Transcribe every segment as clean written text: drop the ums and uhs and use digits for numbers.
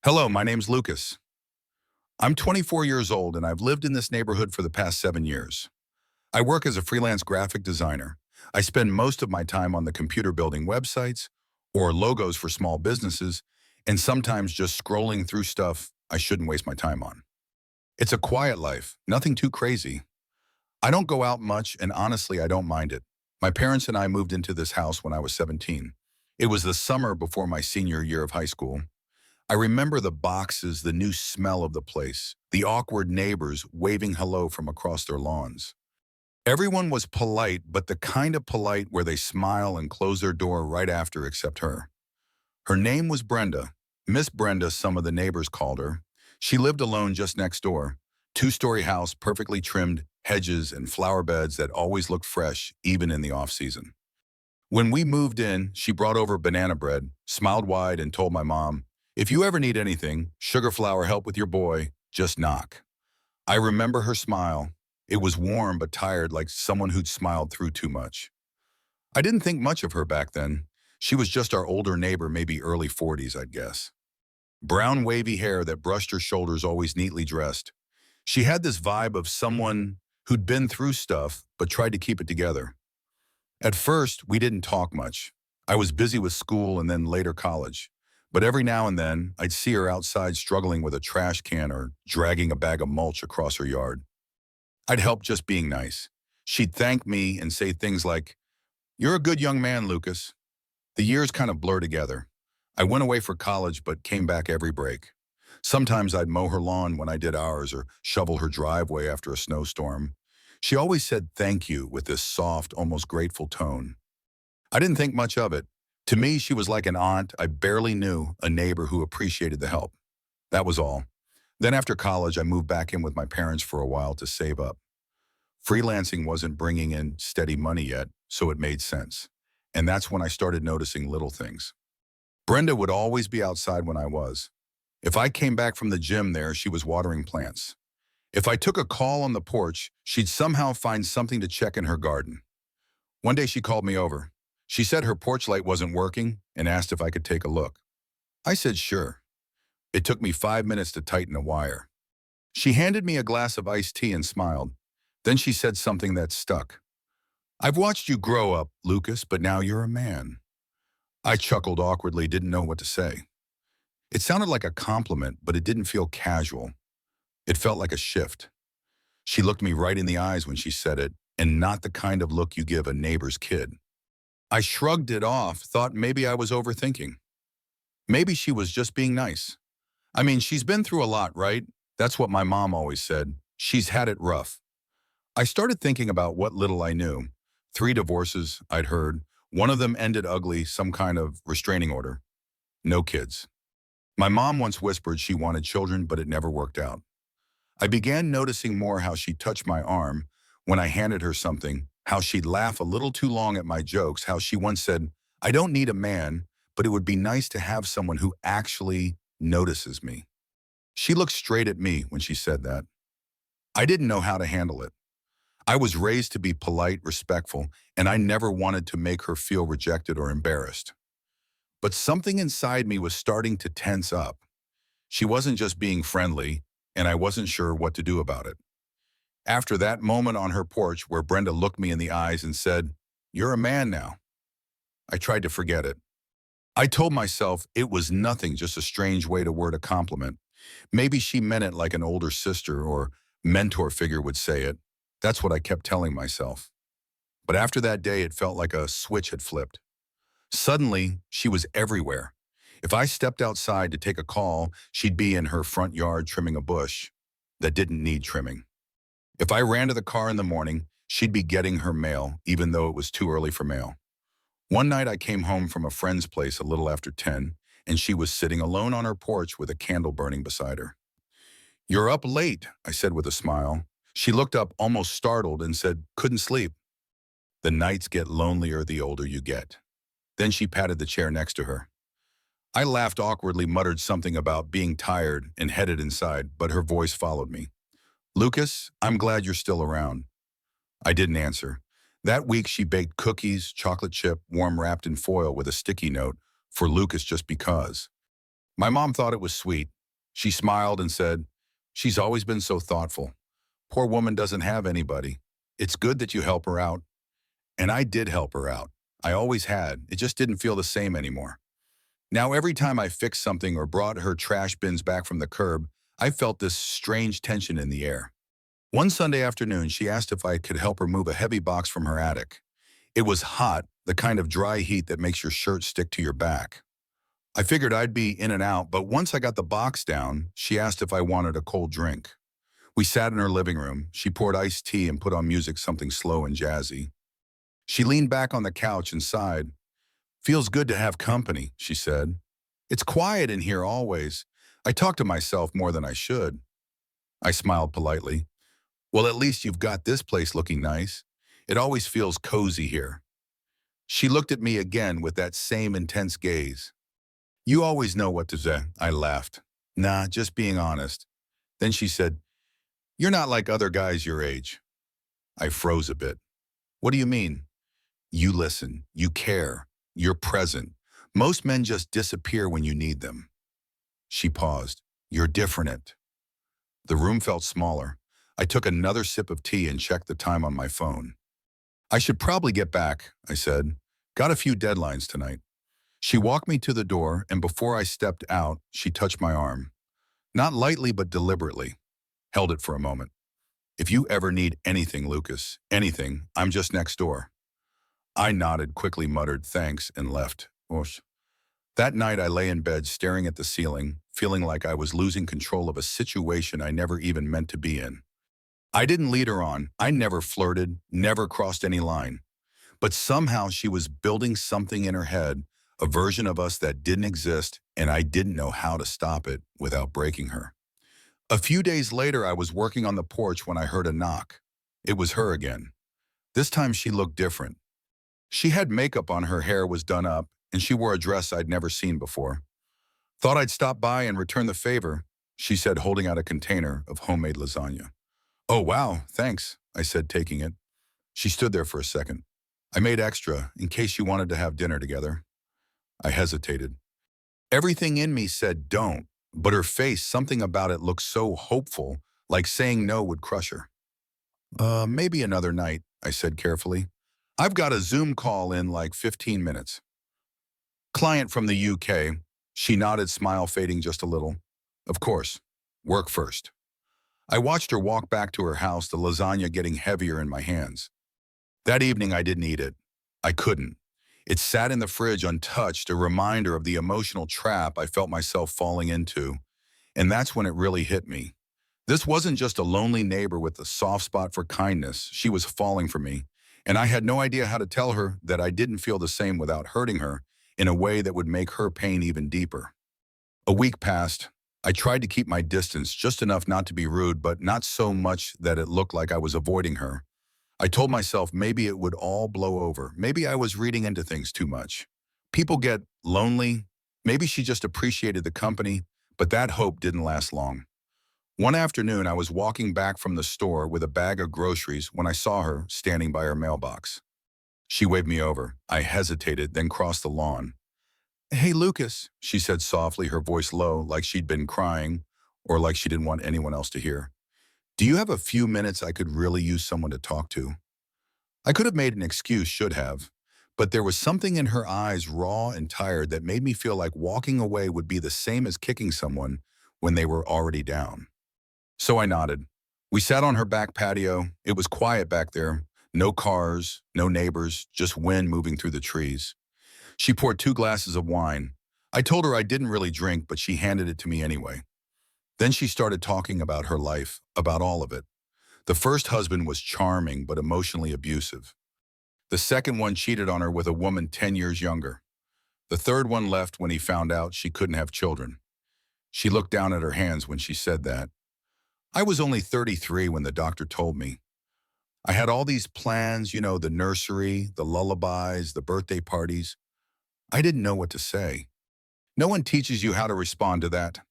Hello, my name's Lucas. I'm 24 years old and I've lived in this neighborhood for the past 7 years. I work as a freelance graphic designer. I spend most of my time on the computer building websites or logos for small businesses and sometimes just scrolling through stuff I shouldn't waste my time on. It's a quiet life, nothing too crazy. I don't go out much and honestly, I don't mind it. My parents and I moved into this house when I was 17. It was the summer before my senior year of high school. I remember the boxes, the new smell of the place, the awkward neighbors waving hello from across their lawns. Everyone was polite, but the kind of polite where they smile and close their door right after except her. Her name was Brenda. Miss Brenda, some of the neighbors called her. She lived alone just next door. Two-story house, perfectly trimmed, hedges and flower beds that always looked fresh, even in the off-season. When we moved in, she brought over banana bread, smiled wide and told my mom, "If you ever need anything, sugar flour help with your boy, just knock." I remember her smile. It was warm but tired, like someone who'd smiled through too much. I didn't think much of her back then. She was just our older neighbor, maybe early 40s, I'd guess. Brown wavy hair that brushed her shoulders, always neatly dressed. She had this vibe of someone who'd been through stuff but tried to keep it together. At first, we didn't talk much. I was busy with school and then later college. But every now and then, I'd see her outside struggling with a trash can or dragging a bag of mulch across her yard. I'd help just being nice. She'd thank me and say things like, "You're a good young man, Lucas." The years kind of blur together. I went away for college but came back every break. Sometimes I'd mow her lawn when I did ours or shovel her driveway after a snowstorm. She always said thank you with this soft, almost grateful tone. I didn't think much of it. To me, she was like an aunt I barely knew, a neighbor who appreciated the help. That was all. Then after college, I moved back in with my parents for a while to save up. Freelancing wasn't bringing in steady money yet, so it made sense. And that's when I started noticing little things. Brenda would always be outside when I was. If I came back from the gym there, she was watering plants. If I took a call on the porch, she'd somehow find something to check in her garden. One day she called me over. She said her porch light wasn't working and asked if I could take a look. I said sure. It took me 5 minutes to tighten a wire. She handed me a glass of iced tea and smiled. Then she said something that stuck. "I've watched you grow up, Lucas, but now you're a man." I chuckled awkwardly, didn't know what to say. It sounded like a compliment, but it didn't feel casual. It felt like a shift. She looked me right in the eyes when she said it, and not the kind of look you give a neighbor's kid. I shrugged it off, thought maybe I was overthinking. Maybe she was just being nice. I mean, she's been through a lot, right? That's what my mom always said. She's had it rough. I started thinking about what little I knew. 3 divorces, I'd heard. One of them ended ugly, some kind of restraining order. No kids. My mom once whispered she wanted children, but it never worked out. I began noticing more how she touched my arm when I handed her something, how she'd laugh a little too long at my jokes, how she once said, "I don't need a man, but it would be nice to have someone who actually notices me." She looked straight at me when she said that. I didn't know how to handle it. I was raised to be polite, respectful, and I never wanted to make her feel rejected or embarrassed. But something inside me was starting to tense up. She wasn't just being friendly, and I wasn't sure what to do about it. After that moment on her porch where Brenda looked me in the eyes and said, "You're a man now," I tried to forget it. I told myself it was nothing, just a strange way to word a compliment. Maybe she meant it like an older sister or mentor figure would say it. That's what I kept telling myself. But after that day, it felt like a switch had flipped. Suddenly, she was everywhere. If I stepped outside to take a call, she'd be in her front yard trimming a bush that didn't need trimming. If I ran to the car in the morning, she'd be getting her mail, even though it was too early for mail. One night I came home from a friend's place a little after 10, and she was sitting alone on her porch with a candle burning beside her. "You're up late," I said with a smile. She looked up almost startled and said, "Couldn't sleep." The nights get lonelier the older you get. Then she patted the chair next to her. I laughed awkwardly, muttered something about being tired, and headed inside, but her voice followed me. "Lucas, I'm glad you're still around." I didn't answer. That week she baked cookies, chocolate chip, warm wrapped in foil with a sticky note, "For Lucas just because." My mom thought it was sweet, She smiled and said, "She's always been so thoughtful. Poor woman doesn't have anybody. It's good that you help her out." And I did help her out. I always had. It just didn't feel the same anymore. Now, every time I fixed something or brought her trash bins back from the curb, I felt this strange tension in the air. One Sunday afternoon, she asked if I could help her move a heavy box from her attic. It was hot, the kind of dry heat that makes your shirt stick to your back. I figured I'd be in and out, but once I got the box down, she asked if I wanted a cold drink. We sat in her living room. She poured iced tea and put on music, something slow and jazzy. She leaned back on the couch and sighed. "Feels good to have company," she said. "It's quiet in here always. I talk to myself more than I should." I smiled politely. "Well, at least you've got this place looking nice. It always feels cozy here." She looked at me again with that same intense gaze. "You always know what to say," I laughed. "Nah, just being honest." Then she said, "You're not like other guys your age." I froze a bit. "What do you mean?" "You listen, you care, you're present. Most men just disappear when you need them." She paused. "You're different." The room felt smaller. I took another sip of tea and checked the time on my phone. "I should probably get back," I said. "Got a few deadlines tonight." She walked me to the door, and before I stepped out, she touched my arm. Not lightly, but deliberately. Held it for a moment. "If you ever need anything, Lucas, anything, I'm just next door." I nodded, quickly muttered thanks, and left. Whoosh. That night I lay in bed staring at the ceiling, feeling like I was losing control of a situation I never even meant to be in. I didn't lead her on. I never flirted, never crossed any line. But somehow she was building something in her head, a version of us that didn't exist, and I didn't know how to stop it without breaking her. A few days later, I was working on the porch when I heard a knock. It was her again. This time she looked different. She had makeup on, her hair was done up, and she wore a dress I'd never seen before. "Thought I'd stop by and return the favor," she said, holding out a container of homemade lasagna. "Oh, wow, thanks," I said, taking it. She stood there for a second. "I made extra, in case you wanted to have dinner together." I hesitated. Everything in me said don't, but her face, something about it looked so hopeful, like saying no would crush her. Maybe another night," I said carefully. "I've got a Zoom call in like 15 minutes. Client from the UK." She nodded, smile fading just a little. "Of course. Work first." I watched her walk back to her house, the lasagna getting heavier in my hands. That evening I didn't eat it. I couldn't. It sat in the fridge untouched, a reminder of the emotional trap I felt myself falling into. And that's when it really hit me. This wasn't just a lonely neighbor with a soft spot for kindness. She was falling for me. And I had no idea how to tell her that I didn't feel the same without hurting her in a way that would make her pain even deeper. A week passed. I tried to keep my distance, just enough not to be rude, but not so much that it looked like I was avoiding her. I told myself maybe it would all blow over. Maybe I was reading into things too much. People get lonely. Maybe she just appreciated the company, but that hope didn't last long. One afternoon, I was walking back from the store with a bag of groceries when I saw her standing by her mailbox. She waved me over. I hesitated, then crossed the lawn. "Hey, Lucas," she said softly, her voice low, like she'd been crying or like she didn't want anyone else to hear. "Do you have a few minutes? I could really use someone to talk to." I could have made an excuse, should have, but there was something in her eyes, raw and tired, that made me feel like walking away would be the same as kicking someone when they were already down. So I nodded. We sat on her back patio. It was quiet back there. No cars, no neighbors, just wind moving through the trees. She poured 2 glasses of wine. I told her I didn't really drink, but she handed it to me anyway. Then she started talking about her life, about all of it. The first husband was charming but emotionally abusive. The second one cheated on her with a woman 10 years younger. The third one left when he found out she couldn't have children. She looked down at her hands when she said that. I was only 33 when the doctor told me. I had all these plans, the nursery, the lullabies, the birthday parties. I didn't know what to say. "No one teaches you how to respond to that.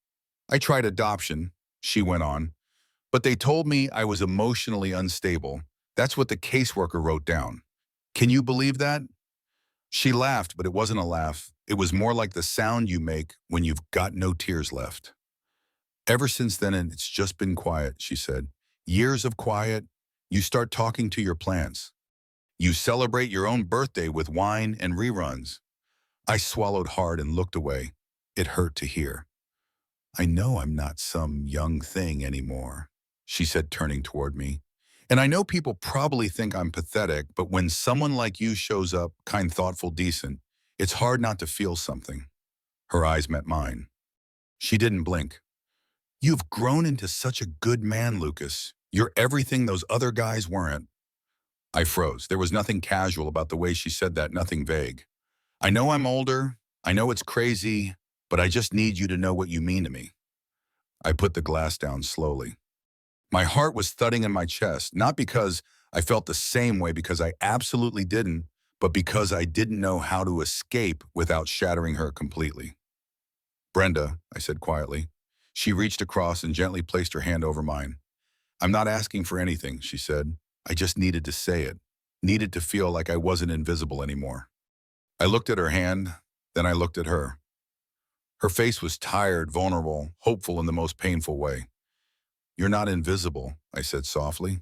I tried adoption," she went on, "but they told me I was emotionally unstable. That's what the caseworker wrote down. Can you believe that?" She laughed, but it wasn't a laugh. It was more like the sound you make when you've got no tears left. Ever since then, and it's just been quiet, she said. Years of quiet. You start talking to your plants. You celebrate your own birthday with wine and reruns. I swallowed hard and looked away. It hurt to hear. I know I'm not some young thing anymore, she said, turning toward me. And I know people probably think I'm pathetic, but when someone like you shows up, kind, thoughtful, decent, it's hard not to feel something. Her eyes met mine. She didn't blink. You've grown into such a good man, Lucas. You're everything those other guys weren't. I froze. There was nothing casual about the way she said that, nothing vague. I know I'm older. I know it's crazy, but I just need you to know what you mean to me. I put the glass down slowly. My heart was thudding in my chest, not because I felt the same way, because I absolutely didn't, but because I didn't know how to escape without shattering her completely. Brenda, I said quietly. She reached across and gently placed her hand over mine. I'm not asking for anything, she said. I just needed to say it, needed to feel like I wasn't invisible anymore. I looked at her hand, then I looked at her. Her face was tired, vulnerable, hopeful in the most painful way. You're not invisible, I said softly.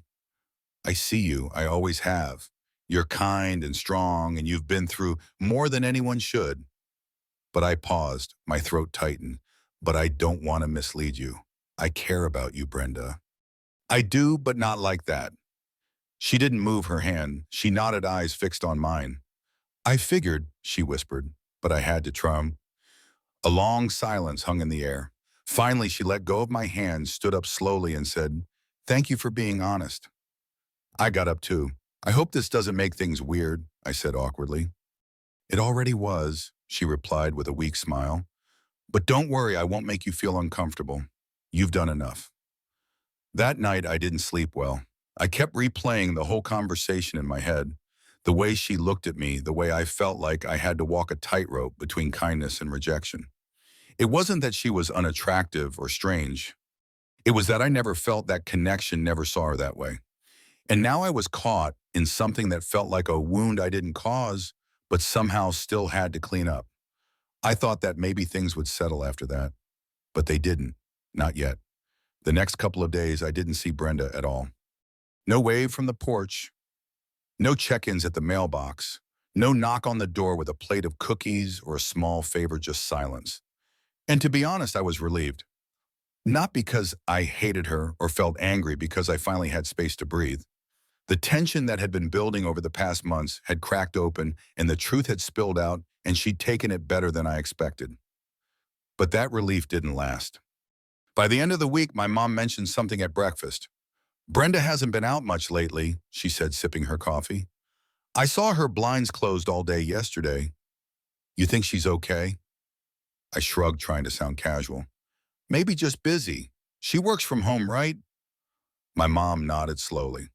I see you, I always have. You're kind and strong, and you've been through more than anyone should. But I paused, my throat tightened. But I don't want to mislead you. I care about you, Brenda. I do, but not like that. She didn't move her hand. She nodded, eyes fixed on mine. I figured, she whispered, but I had to try. A long silence hung in the air. Finally, she let go of my hand, stood up slowly, and said, Thank you for being honest. I got up too. I hope this doesn't make things weird, I said awkwardly. It already was, she replied with a weak smile. But don't worry, I won't make you feel uncomfortable. You've done enough. That night, I didn't sleep well. I kept replaying the whole conversation in my head. The way she looked at me, the way I felt like I had to walk a tightrope between kindness and rejection. It wasn't that she was unattractive or strange. It was that I never felt that connection, never saw her that way. And now I was caught in something that felt like a wound I didn't cause, but somehow still had to clean up. I thought that maybe things would settle after that, but they didn't, not yet. The next couple of days, I didn't see Brenda at all. No wave from the porch, no check-ins at the mailbox, no knock on the door with a plate of cookies or a small favor, just silence. And to be honest, I was relieved. Not because I hated her or felt angry, because I finally had space to breathe. The tension that had been building over the past months had cracked open, and the truth had spilled out, and she'd taken it better than I expected. But that relief didn't last. By the end of the week, my mom mentioned something at breakfast. Brenda hasn't been out much lately, she said, sipping her coffee. I saw her blinds closed all day yesterday. You think she's okay? I shrugged, trying to sound casual. Maybe just busy. She works from home, right? My mom nodded slowly.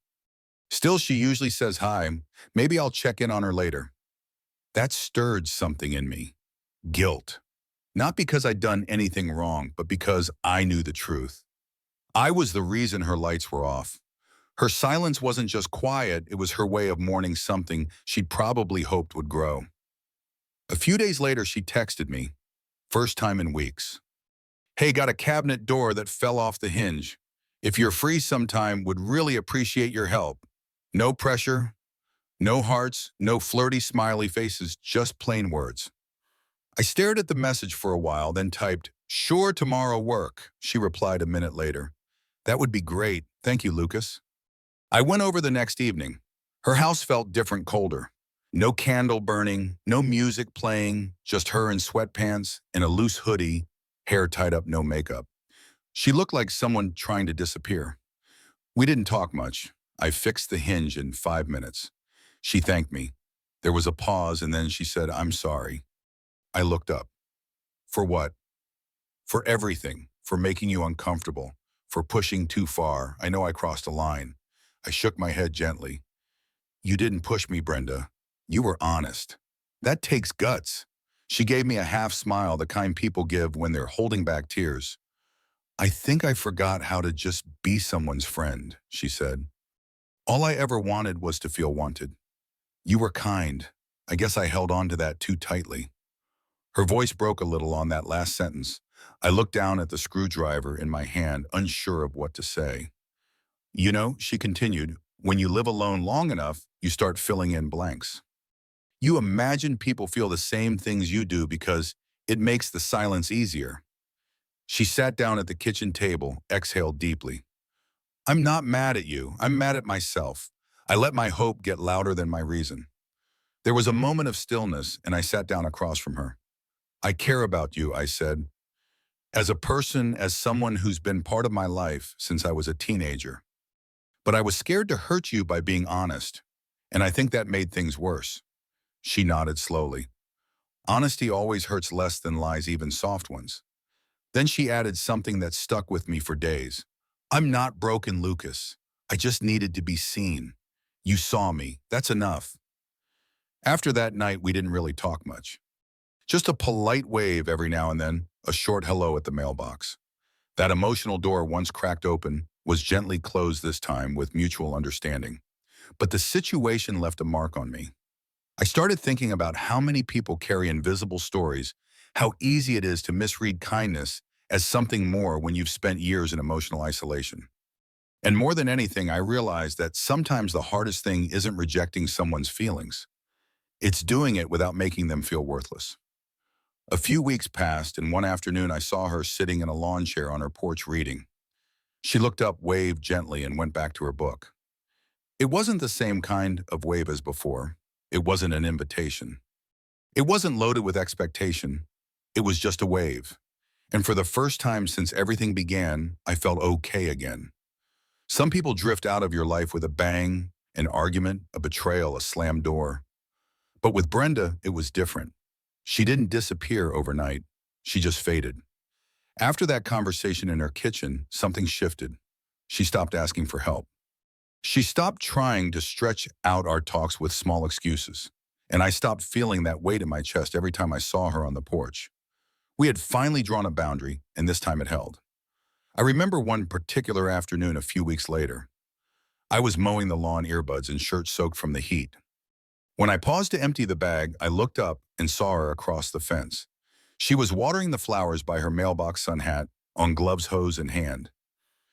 Still, she usually says hi. Maybe I'll check in on her later. That stirred something in me. Guilt. Not because I'd done anything wrong, but because I knew the truth. I was the reason her lights were off. Her silence wasn't just quiet, it was her way of mourning something she'd probably hoped would grow. A few days later, she texted me. First time in weeks. Hey, got a cabinet door that fell off the hinge. If you're free sometime, would really appreciate your help. No pressure, no hearts, no flirty smiley faces, just plain words. I stared at the message for a while, then typed, Sure, tomorrow work. She replied a minute later. That would be great. Thank you, Lucas. I went over the next evening. Her house felt different, colder. No candle burning, no music playing, just her in sweatpants and a loose hoodie, hair tied up, no makeup. She looked like someone trying to disappear. We didn't talk much. I fixed the hinge in 5 minutes. She thanked me. There was a pause, and then she said, I'm sorry. I looked up. For what? For everything. For making you uncomfortable. For pushing too far. I know I crossed a line. I shook my head gently. You didn't push me, Brenda. You were honest. That takes guts. She gave me a half smile, the kind people give when they're holding back tears. I think I forgot how to just be someone's friend, she said. All I ever wanted was to feel wanted. You were kind. I guess I held on to that too tightly. Her voice broke a little on that last sentence. I looked down at the screwdriver in my hand, unsure of what to say. You know, she continued, when you live alone long enough, you start filling in blanks. You imagine people feel the same things you do because it makes the silence easier. She sat down at the kitchen table, exhaled deeply. I'm not mad at you. I'm mad at myself. I let my hope get louder than my reason. There was a moment of stillness, and I sat down across from her. I care about you, I said, as a person, as someone who's been part of my life since I was a teenager. But I was scared to hurt you by being honest, and I think that made things worse. She nodded slowly. Honesty always hurts less than lies, even soft ones. Then she added something that stuck with me for days. I'm not broken, Lucas. I just needed to be seen. You saw me. That's enough. After that night, we didn't really talk much. Just a polite wave every now and then, a short hello at the mailbox. That emotional door, once cracked open, was gently closed this time with mutual understanding. But the situation left a mark on me. I started thinking about how many people carry invisible stories, how easy it is to misread kindness as something more when you've spent years in emotional isolation. And more than anything, I realized that sometimes the hardest thing isn't rejecting someone's feelings. It's doing it without making them feel worthless. A few weeks passed, and one afternoon I saw her sitting in a lawn chair on her porch reading. She looked up, waved gently, and went back to her book. It wasn't the same kind of wave as before. It wasn't an invitation. It wasn't loaded with expectation. It was just a wave. And for the first time since everything began, I felt okay again. Some people drift out of your life with a bang, an argument, a betrayal, a slammed door. But with Brenda, it was different. She didn't disappear overnight. She just faded. After that conversation in her kitchen, something shifted. She stopped asking for help. She stopped trying to stretch out our talks with small excuses. And I stopped feeling that weight in my chest every time I saw her on the porch. We had finally drawn a boundary, and this time it held. I remember one particular afternoon a few weeks later. I was mowing the lawn, earbuds and shirt soaked from the heat. When I paused to empty the bag, I looked up and saw her across the fence. She was watering the flowers by her mailbox sun hat, on gloves, hose in hand.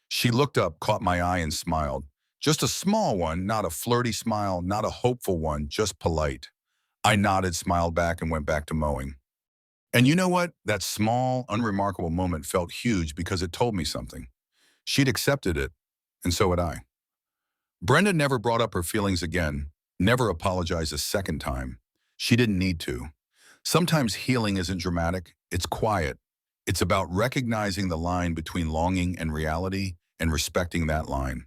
She looked up, caught my eye, and smiled. Just a small one, not a flirty smile, not a hopeful one, just polite. I nodded, smiled back, and went back to mowing. And you know what? That small, unremarkable moment felt huge because it told me something. She'd accepted it, and so had I. Brenda never brought up her feelings again, never apologized a second time. She didn't need to. Sometimes healing isn't dramatic, it's quiet. It's about recognizing the line between longing and reality and respecting that line.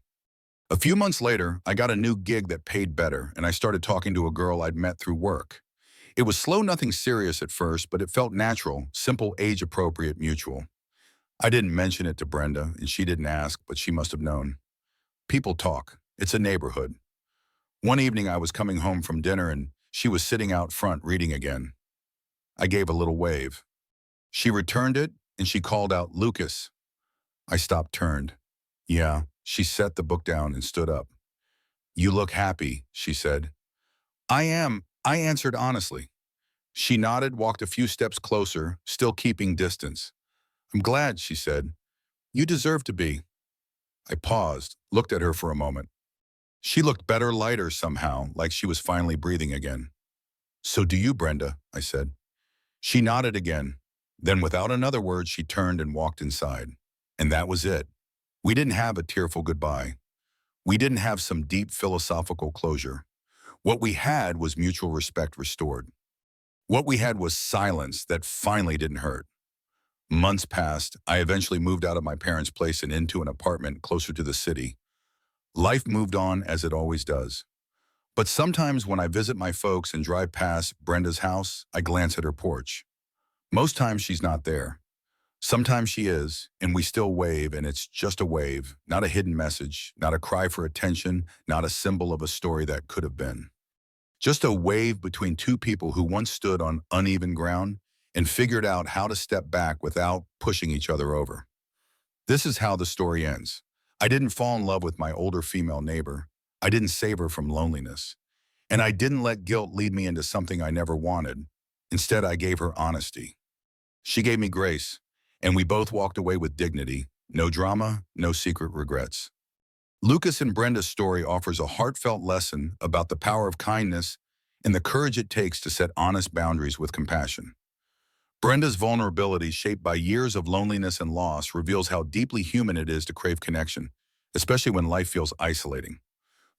A few months later, I got a new gig that paid better, and I started talking to a girl I'd met through work. It was slow, nothing serious at first, but it felt natural, simple, age-appropriate, mutual. I didn't mention it to Brenda, and she didn't ask, but she must have known. People talk. It's a neighborhood. One evening I was coming home from dinner, and she was sitting out front reading again. I gave a little wave. She returned it, and she called out, "Lucas." I stopped, turned. "Yeah." She set the book down and stood up. "You look happy," she said. "I am," I answered honestly. She nodded, walked a few steps closer, still keeping distance. "I'm glad," she said. "You deserve to be." I paused, looked at her for a moment. She looked better, lighter somehow, like she was finally breathing again. "So do you, Brenda," I said. She nodded again. Then without another word, she turned and walked inside. And that was it. We didn't have a tearful goodbye. We didn't have some deep philosophical closure. What we had was mutual respect restored. What we had was silence that finally didn't hurt. Months passed. I eventually moved out of my parents' place and into an apartment closer to the city. Life moved on as it always does. But sometimes when I visit my folks and drive past Brenda's house, I glance at her porch. Most times she's not there. Sometimes she is, and we still wave, and it's just a wave, not a hidden message, not a cry for attention, not a symbol of a story that could have been. Just a wave between two people who once stood on uneven ground and figured out how to step back without pushing each other over. This is how the story ends. I didn't fall in love with my older female neighbor. I didn't save her from loneliness. And I didn't let guilt lead me into something I never wanted. Instead, I gave her honesty. She gave me grace. and we both walked away with dignity. No drama, no secret regrets. Lucas and Brenda's story offers a heartfelt lesson about the power of kindness and the courage it takes to set honest boundaries with compassion. Brenda's vulnerability, shaped by years of loneliness and loss, reveals how deeply human it is to crave connection, especially when life feels isolating.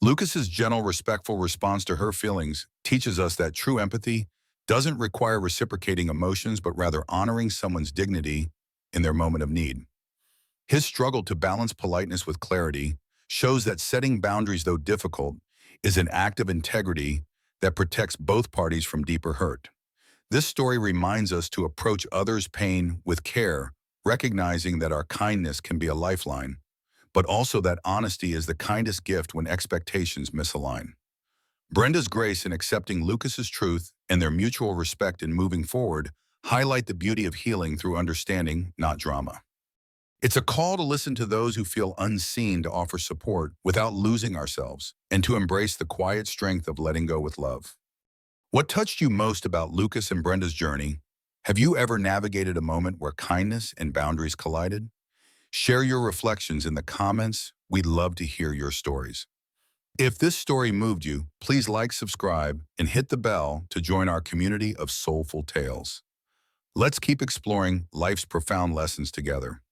Lucas's gentle, respectful response to her feelings teaches us that true empathy doesn't require reciprocating emotions, but rather honoring someone's dignity in their moment of need. His struggle to balance politeness with clarity shows that setting boundaries, though difficult, is an act of integrity that protects both parties from deeper hurt. This story reminds us to approach others' pain with care, recognizing that our kindness can be a lifeline, but also that honesty is the kindest gift when expectations misalign. Brenda's grace in accepting Lucas's truth and their mutual respect in moving forward highlight the beauty of healing through understanding, not drama. It's a call to listen to those who feel unseen, to offer support without losing ourselves, and to embrace the quiet strength of letting go with love. What touched you most about Lucas and Brenda's journey? Have you ever navigated a moment where kindness and boundaries collided? Share your reflections in the comments. We'd love to hear your stories. If this story moved you, please like, subscribe, and hit the bell to join our community of soulful tales. Let's keep exploring life's profound lessons together.